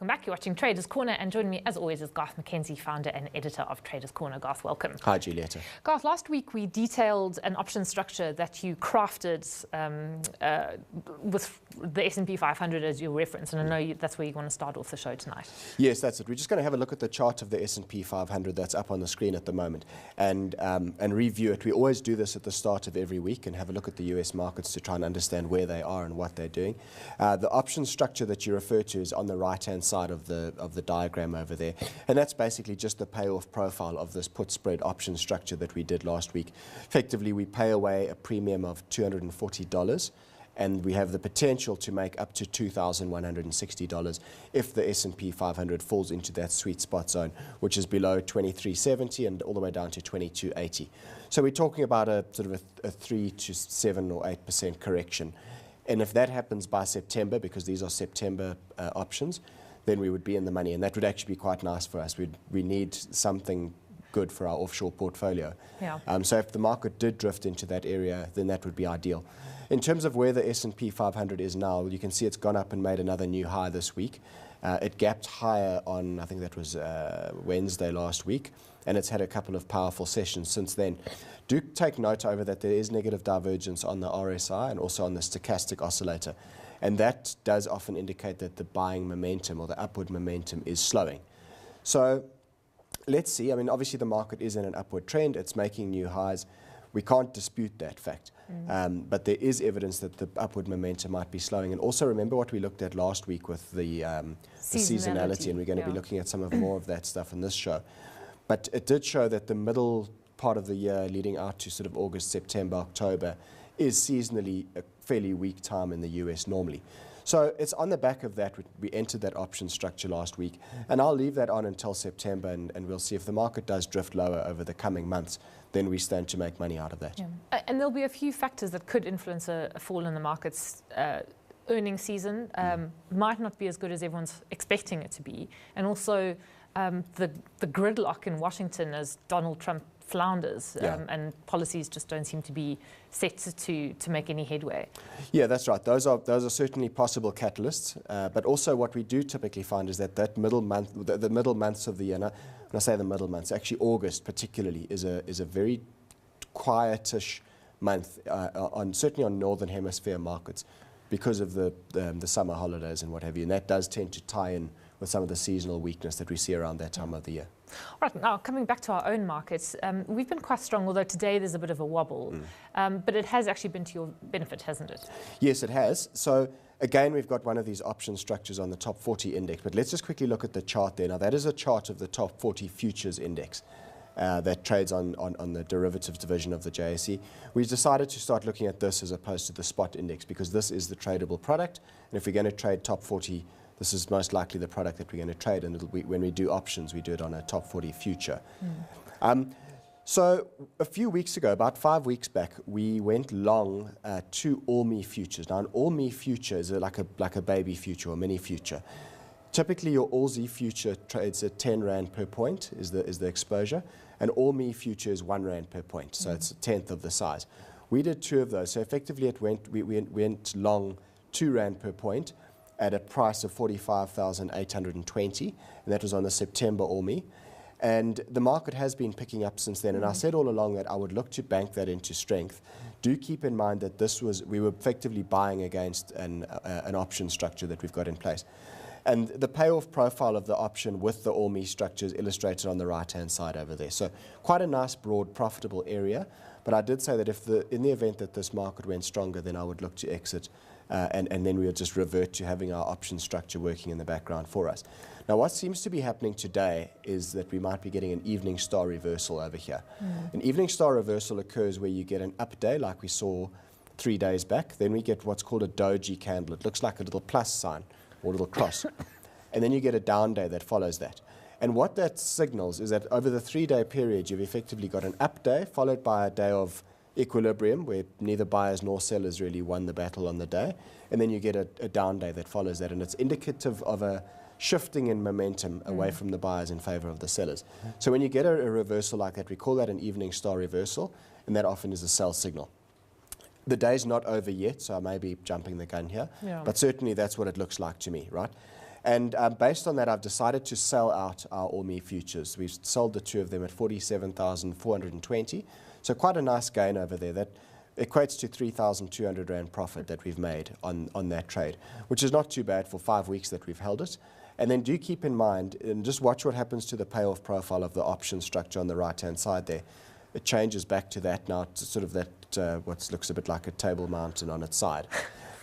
Welcome back. You're watching Traders Corner, and joining me, as always, is Garth McKenzie, founder and editor of Traders Corner. Garth, welcome. Hi, Julieta. Garth, last week we detailed an option structure that you crafted with the S&P 500 as your reference, and I know that's where you want to start off the show tonight. Yes, that's it. We're just going to have a look at the chart of the S&P 500 that's up on the screen at the moment and review it. We always do this at the start of every week and have a look at the US markets to try and understand where they are and what they're doing. The option structure that you refer to is on the right-hand side of the diagram over there, and that's basically just the payoff profile of this put spread option structure that we did last week. Effectively, we pay away a premium of $240, and we have the potential to make up to $2,160 if the S&P 500 falls into that sweet spot zone, which is below 2370 and all the way down to 2280. So we're talking about a sort of a 3 to 7 or 8% correction. And if that happens by September, because these are September options, then we would be in the money, and that would actually be quite nice for us. We need something good for our offshore portfolio. Yeah. So if the market did drift into that area, then that would be ideal. In terms of where the S&P 500 is now, you can see it's gone up and made another new high this week. It gapped higher on, I think that was Wednesday last week, and it's had a couple of powerful sessions since then. Do take note over that there is negative divergence on the RSI and also on the stochastic oscillator, and that does often indicate that the buying momentum or the upward momentum is slowing. So let's see. I mean, obviously the market is in an upward trend. It's making new highs. We can't dispute that fact. But there is evidence that the upward momentum might be slowing. And also remember what we looked at last week with the seasonality, and we're going to be looking at some of more of that stuff in this show. But it did show that the middle part of the year leading out to sort of August, September, October is seasonally a fairly weak time in the US normally. So it's on the back of that we entered that option structure last week, and I'll leave that on until September, and we'll see if the market does drift lower over the coming months, then we stand to make money out of that. Yeah. And there'll be a few factors that could influence a fall in the markets. Earnings season might not be as good as everyone's expecting it to be, and also the gridlock in Washington as Donald Trump flounders, and policies just don't seem to be set to make any headway. Yeah, that's right. Those are certainly possible catalysts. But also, what we do typically find is that middle month, the middle months of the year. When I say the middle months, actually August particularly is a very quietish month, certainly on northern hemisphere markets, because of the summer holidays and what have you. And that does tend to tie in with some of the seasonal weakness that we see around that time of the year. All right, now coming back to our own markets, we've been quite strong, although today there's a bit of a wobble, but it has actually been to your benefit, hasn't it? Yes, it has. So again, we've got one of these option structures on the top 40 index, but let's just quickly look at the chart there. Now that is a chart of the top 40 futures index that trades on the derivatives division of the JSE. We've decided to start looking at this as opposed to the spot index, because this is the tradable product, and if we're going to trade top 40, this is most likely the product that we're going to trade, and when we do options, we do it on a top 40 future. So a few weeks ago, about 5 weeks back, we went long 2 ALMI futures. Now an ALMI future is like a baby future or mini future. Typically your ALZ future trades at 10 Rand per point is the exposure, and ALMI future is 1 Rand per point, so it's a tenth of the size. We did 2 of those, so effectively we went long 2 Rand per point at a price of 45,820, and that was on the September ALMI. And the market has been picking up since then, and I said all along that I would look to bank that into strength. Do keep in mind that we were effectively buying against an option structure that we've got in place. And the payoff profile of the option with the ALMI structure is illustrated on the right-hand side over there. So quite a nice, broad, profitable area. But I did say that in the event that this market went stronger, then I would look to exit, and then we would just revert to having our option structure working in the background for us. Now, what seems to be happening today is that we might be getting an evening star reversal over here. An evening star reversal occurs where you get an up day, like we saw 3 days back. Then we get what's called a doji candle. It looks like a little plus sign or a little cross. And then you get a down day that follows that. And what that signals is that over the 3-day period, you've effectively got an up day followed by a day of equilibrium where neither buyers nor sellers really won the battle on the day. And then you get a down day that follows that. And it's indicative of a shifting in momentum away from the buyers in favor of the sellers. So when you get a reversal like that, we call that an evening star reversal, and that often is a sell signal. The day's not over yet, so I may be jumping the gun here, but certainly that's what it looks like to me, right? And based on that, I've decided to sell out our ALMI futures. We've sold the two of them at 47,420. So quite a nice gain over there. That equates to 3,200 Rand profit that we've made on that trade, which is not too bad for 5 weeks that we've held it. And then do keep in mind, and just watch what happens to the payoff profile of the option structure on the right-hand side there. It changes back to that now, to sort of that, what looks a bit like a table mountain on its side.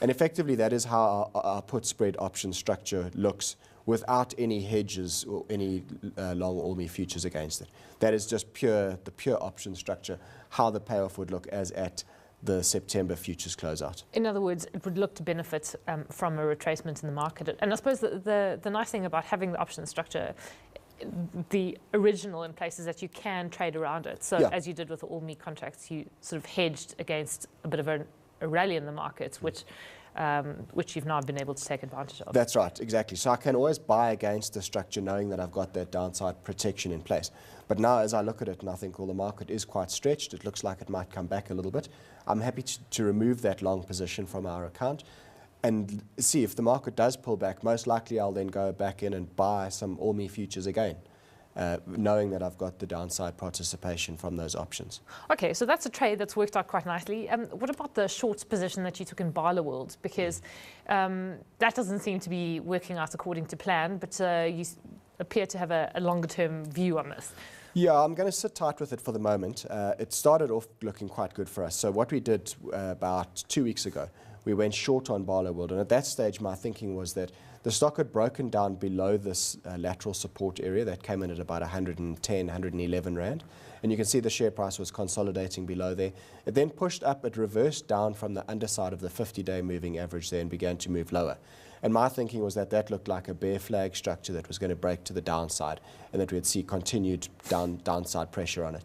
And effectively, that is how our put spread option structure looks without any hedges or any long ALMI futures against it. That is just the pure option structure, how the payoff would look as at the September futures closeout. In other words, it would look to benefit from a retracement in the market. And I suppose the nice thing about having the option structure, the original in place, is that you can trade around it. So as you did with the ALMI contracts, you sort of hedged against a bit of a rally in the markets, which you've now been able to take advantage of. That's right, exactly. So I can always buy against the structure knowing that I've got that downside protection in place. But now as I look at it and I think, well, the market is quite stretched, it looks like it might come back a little bit, I'm happy to remove that long position from our account and see if the market does pull back. Most likely I'll then go back in and buy some ALMI futures again, knowing that I've got the downside participation from those options. Okay, so that's a trade that's worked out quite nicely. What about the short position that you took in Barloworld? Because that doesn't seem to be working out according to plan, but you appear to have a longer-term view on this. Yeah, I'm going to sit tight with it for the moment. It started off looking quite good for us. So what we did about 2 weeks ago, we went short on Barloworld, and at that stage my thinking was that the stock had broken down below this lateral support area that came in at about 110, 111 Rand. And you can see the share price was consolidating below there. It then pushed up, it reversed down from the underside of the 50-day moving average there and began to move lower. And my thinking was that that looked like a bear flag structure that was going to break to the downside and that we'd see continued downside pressure on it.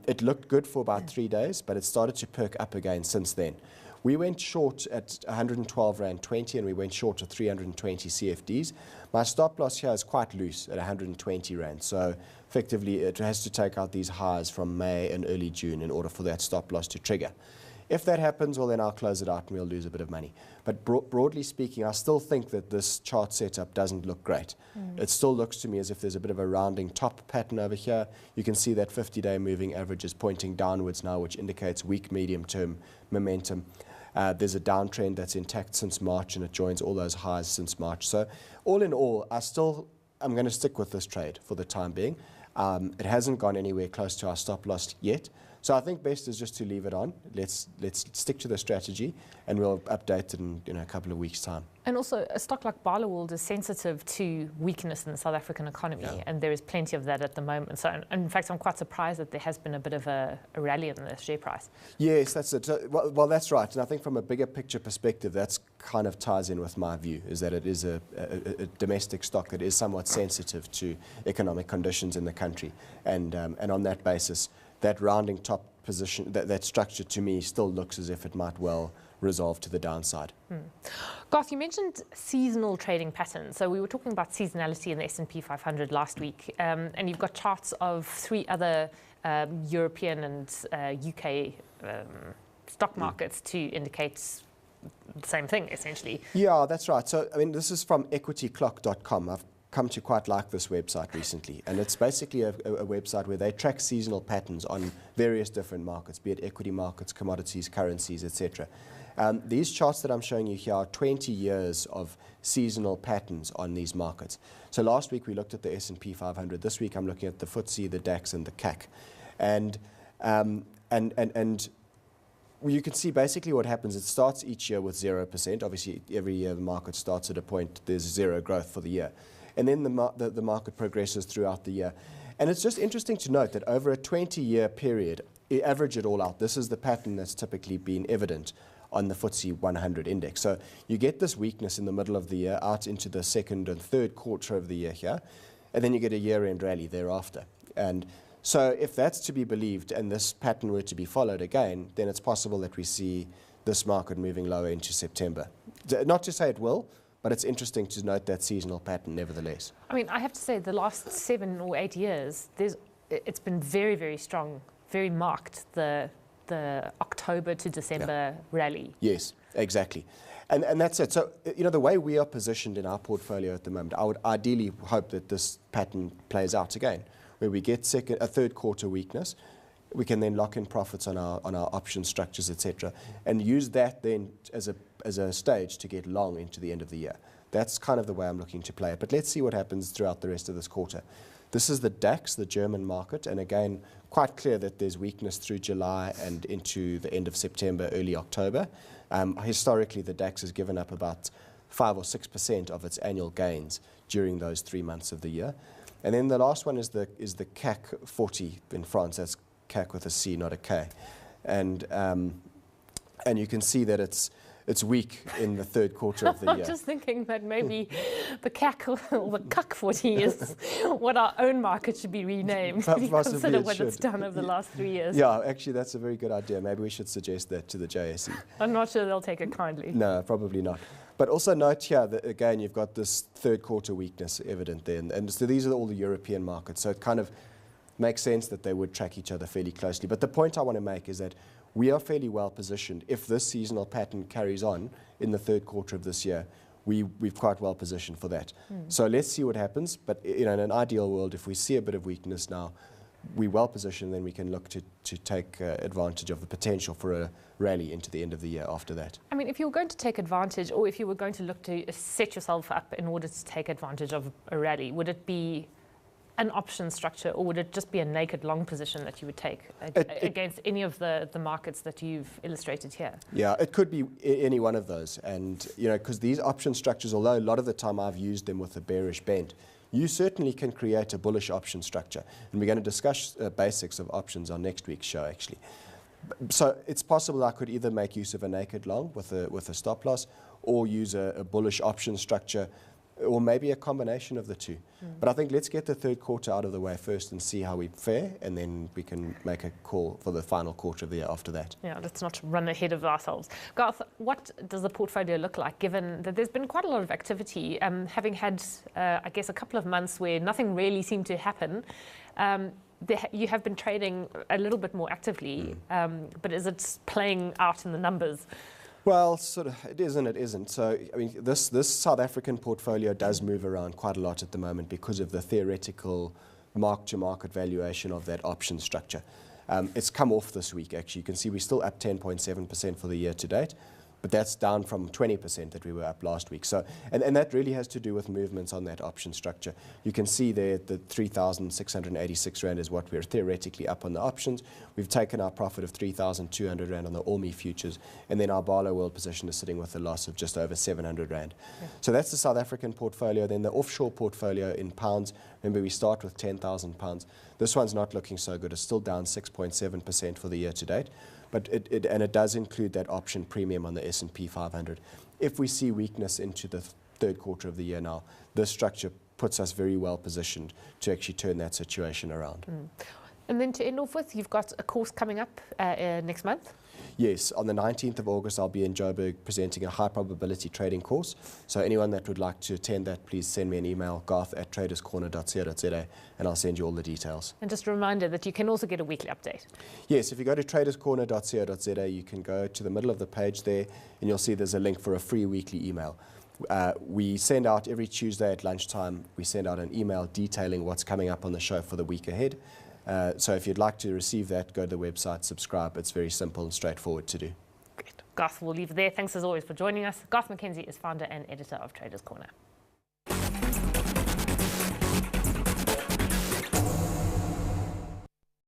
It looked good for about 3 days, but it started to perk up again since then. We went short at 112.20 Rand and we went short at 320 CFDs. My stop loss here is quite loose at 120 Rand. So effectively it has to take out these highs from May and early June in order for that stop loss to trigger. If that happens, well, then I'll close it out and we'll lose a bit of money. But broadly speaking, I still think that this chart setup doesn't look great. It still looks to me as if there's a bit of a rounding top pattern over here. You can see that 50-day moving average is pointing downwards now, which indicates weak medium-term momentum. There's a downtrend that's intact since March, and it joins all those highs since March. So all in all, I'm going to stick with this trade for the time being. It hasn't gone anywhere close to our stop loss yet. So I think best is just to leave it on. Let's stick to the strategy, and we'll update it in a couple of weeks' time. And also, a stock like Barloworld is sensitive to weakness in the South African economy, and there is plenty of that at the moment. So, in fact, I'm quite surprised that there has been a bit of a rally in the share price. Yes, that's it. Well, that's right. And I think from a bigger picture perspective, that's kind of ties in with my view, is that it is a domestic stock that is somewhat sensitive to economic conditions in the country. And on that basis, that rounding top position, that structure to me still looks as if it might well resolve to the downside. Garth, you mentioned seasonal trading patterns. So we were talking about seasonality in the S&P 500 last week, and you've got charts of 3 other European and UK stock markets to indicate the same thing, essentially. Yeah, that's right. So, I mean, this is from equityclock.com. I've come to quite like this website recently, and it's basically a website where they track seasonal patterns on various different markets, be it equity markets, commodities, currencies, etc. These charts that I'm showing you here are 20 years of seasonal patterns on these markets. So last week we looked at the S&P 500. This week I'm looking at the FTSE, the DAX, and the CAC, and you can see basically what happens. It starts each year with 0%. Obviously, every year the market starts at a point, there's zero growth for the year. And then the market progresses throughout the year. And it's just interesting to note that over a 20-year period, average it all out, this is the pattern that's typically been evident on the FTSE 100 index. So you get this weakness in the middle of the year out into the second and third quarter of the year here, and then you get a year-end rally thereafter. And so if that's to be believed and this pattern were to be followed again, then it's possible that we see this market moving lower into September. Not to say it will, but it's interesting to note that seasonal pattern nevertheless. I mean, I have to say the last 7 or 8 years, it's been very, very strong, very marked, the the October to December rally. Yes, exactly. And that's it. So, the way we are positioned in our portfolio at the moment, I would ideally hope that this pattern plays out again, where we get a third quarter weakness. We can then lock in profits on our option structures, etc., and use that then as a stage to get long into the end of the year. That's kind of the way I'm looking to play it. But let's see what happens throughout the rest of this quarter. This is the DAX, the German market, and again, quite clear that there's weakness through July and into the end of September, early October. Historically, the DAX has given up about 5 or 6% of its annual gains during those 3 months of the year. And then the last one is the CAC 40 in France. That's CAC with a C, not a K. And you can see that it's weak in the third quarter of the year. I'm just thinking that maybe the CAC or the CAC 40 is what our own market should be renamed. If you consider what it's done over the last 3 years. Yeah, actually, that's a very good idea. Maybe we should suggest that to the JSE. I'm not sure they'll take it kindly. No, probably not. But also note here that, again, you've got this third quarter weakness evident there. And so these are all the European markets. So it kind of makes sense that they would track each other fairly closely. But the point I want to make is that we are fairly well positioned. If this seasonal pattern carries on in the third quarter of this year, we've quite well positioned for that. So let's see what happens. But in an ideal world, if we see a bit of weakness now, we're well positioned, then we can look to take advantage of the potential for a rally into the end of the year after that. I mean, if you were going to take advantage, or if you were going to look to set yourself up in order to take advantage of a rally, would it be an option structure, or would it just be a naked long position that you would take against any of the markets that you've illustrated here? Yeah, it could be any one of those. And, because these option structures, although a lot of the time I've used them with a bearish bent, you certainly can create a bullish option structure. And we're going to discuss basics of options on next week's show, actually. So it's possible I could either make use of a naked long with a stop loss, or use a bullish option structure, or maybe a combination of the two. But I think let's get the third quarter out of the way first and see how we fare, and then we can make a call for the final quarter of the year after that. Yeah, let's not run ahead of ourselves. Garth, what does the portfolio look like, given that there's been quite a lot of activity, having had, I guess, a couple of months where nothing really seemed to happen? You have been trading a little bit more actively, but is it playing out in the numbers? Well, sort of, it is and it isn't. So, I mean, this South African portfolio does move around quite a lot at the moment because of the theoretical mark-to-market valuation of that option structure. It's come off this week, actually. You can see we're still up 10.7% for the year to date, but that's down from 20% that we were up last week. So, and that really has to do with movements on that option structure. You can see there the 3,686 Rand is what we're theoretically up on the options. We've taken our profit of 3,200 Rand on the ALMI futures, and then our Barlow World position is sitting with a loss of just over 700 Rand. Yeah. So that's the South African portfolio. Then the offshore portfolio in pounds, remember we start with 10,000 pounds. This one's not looking so good. It's still down 6.7% for the year to date. But it does include that option premium on the S&P 500. If we see weakness into the third quarter of the year now, this structure puts us very well positioned to actually turn that situation around. And then to end off with, you've got a course coming up next month? Yes, on the 19th of August, I'll be in Joburg presenting a high probability trading course. So anyone that would like to attend that, please send me an email, garth@traderscorner.co.za, and I'll send you all the details. And just a reminder that you can also get a weekly update. Yes, if you go to traderscorner.co.za, you can go to the middle of the page there, and you'll see there's a link for a free weekly email. We send out every Tuesday at lunchtime, we send out an email detailing what's coming up on the show for the week ahead. So if you'd like to receive that, go to the website, subscribe. It's very simple and straightforward to do. Great. Garth, we'll leave it there. Thanks as always for joining us. Garth McKenzie is founder and editor of Traders Corner.